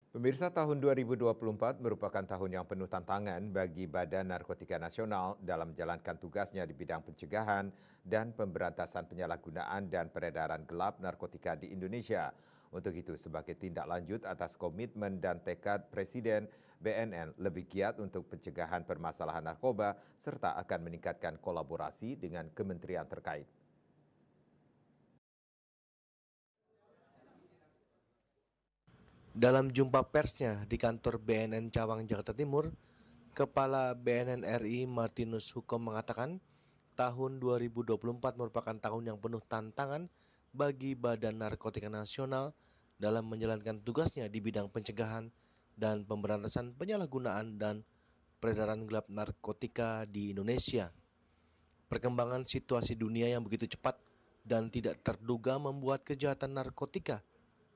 Pemirsa, tahun 2024 merupakan tahun yang penuh tantangan bagi Badan Narkotika Nasional dalam menjalankan tugasnya di bidang pencegahan dan pemberantasan penyalahgunaan dan peredaran gelap narkotika di Indonesia. Untuk itu, sebagai tindak lanjut atas komitmen dan tekad Presiden, BNN lebih giat untuk pencegahan permasalahan narkoba serta akan meningkatkan kolaborasi dengan kementerian terkait. Dalam jumpa persnya di kantor BNN Cawang, Jakarta Timur, Kepala BNN RI Martinus Hukom mengatakan tahun 2024 merupakan tahun yang penuh tantangan bagi Badan Narkotika Nasional dalam menjalankan tugasnya di bidang pencegahan dan pemberantasan penyalahgunaan dan peredaran gelap narkotika di Indonesia. Perkembangan situasi dunia yang begitu cepat dan tidak terduga membuat kejahatan narkotika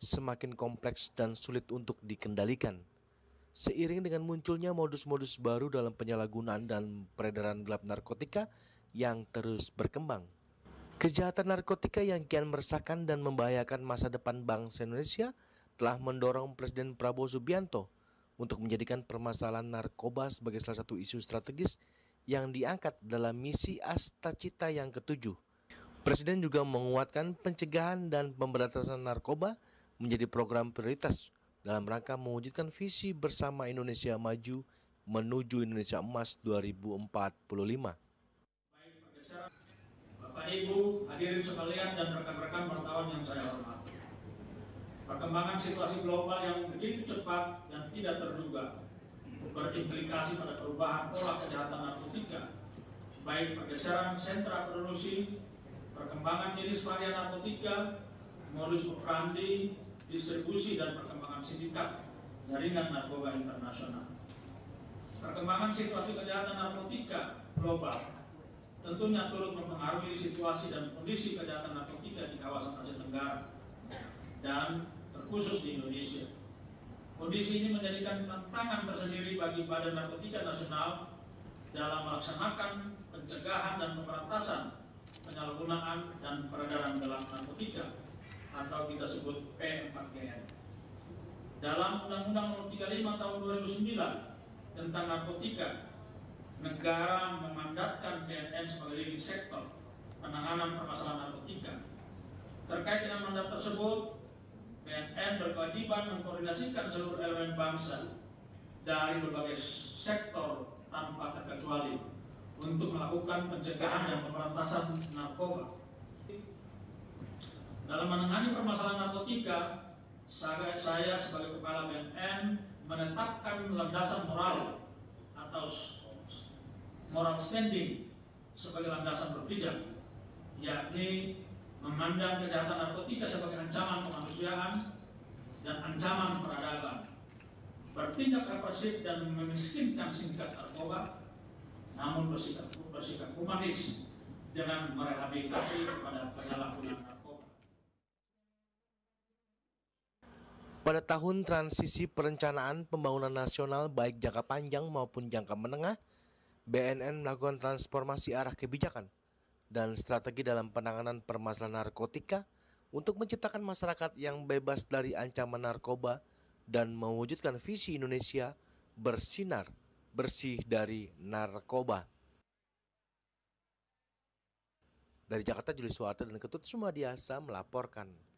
semakin kompleks dan sulit untuk dikendalikan. Seiring dengan munculnya modus-modus baru dalam penyalahgunaan dan peredaran gelap narkotika yang terus berkembang. Kejahatan narkotika yang kian meresahkan dan membahayakan masa depan bangsa Indonesia telah mendorong Presiden Prabowo Subianto untuk menjadikan permasalahan narkoba sebagai salah satu isu strategis yang diangkat dalam misi Astacita yang ketujuh. Presiden juga menguatkan pencegahan dan pemberantasan narkoba menjadi program prioritas dalam rangka mewujudkan visi bersama Indonesia Maju menuju Indonesia Emas 2045. Bapak Ibu, hadirin sekalian dan rekan-rekan wartawan yang saya hormati. Perkembangan situasi global yang begitu cepat dan tidak terduga berimplikasi pada perubahan pola kejahatan narkotika, baik pergeseran sentra produksi, perkembangan jenis varian narkotika, modus operandi, distribusi dan perkembangan sindikat jaringan narkoba internasional. Perkembangan situasi kejahatan narkotika global tentunya turut mempengaruhi situasi dan kondisi kejahatan narkotika di kawasan Asia Tenggara dan terkhusus di Indonesia. Kondisi ini menjadikan tantangan tersendiri bagi Badan Narkotika Nasional dalam melaksanakan pencegahan dan pemberantasan penyalahgunaan dan peredaran gelap narkotika atau kita sebut P4GN. Dalam Undang-Undang 35 tahun 2009 tentang narkotika, negara memandatkan BNN sebagai leading sektor penanganan permasalahan narkotika. Terkait dengan mandat tersebut, BNN berkewajiban mengkoordinasikan seluruh elemen bangsa dari berbagai sektor tanpa terkecuali untuk melakukan pencegahan dan pemberantasan narkoba. Dalam menangani permasalahan narkotika, saya sebagai Kepala BNN menetapkan landasan moral atau moral standing sebagai landasan berpijak, yakni memandang kejahatan narkotika sebagai ancaman kemanusiaan dan ancaman peradaban, bertindak represif dan memiskinkan sindikat narkoba, namun bersikap humanis dengan merehabilitasi kepada penyalahguna narkoba. Pada tahun transisi perencanaan pembangunan nasional baik jangka panjang maupun jangka menengah, BNN melakukan transformasi arah kebijakan dan strategi dalam penanganan permasalahan narkotika untuk menciptakan masyarakat yang bebas dari ancaman narkoba dan mewujudkan visi Indonesia bersinar bersih dari narkoba. Dari Jakarta, Julius Suwarto dan Ketut Sumadiasa melaporkan.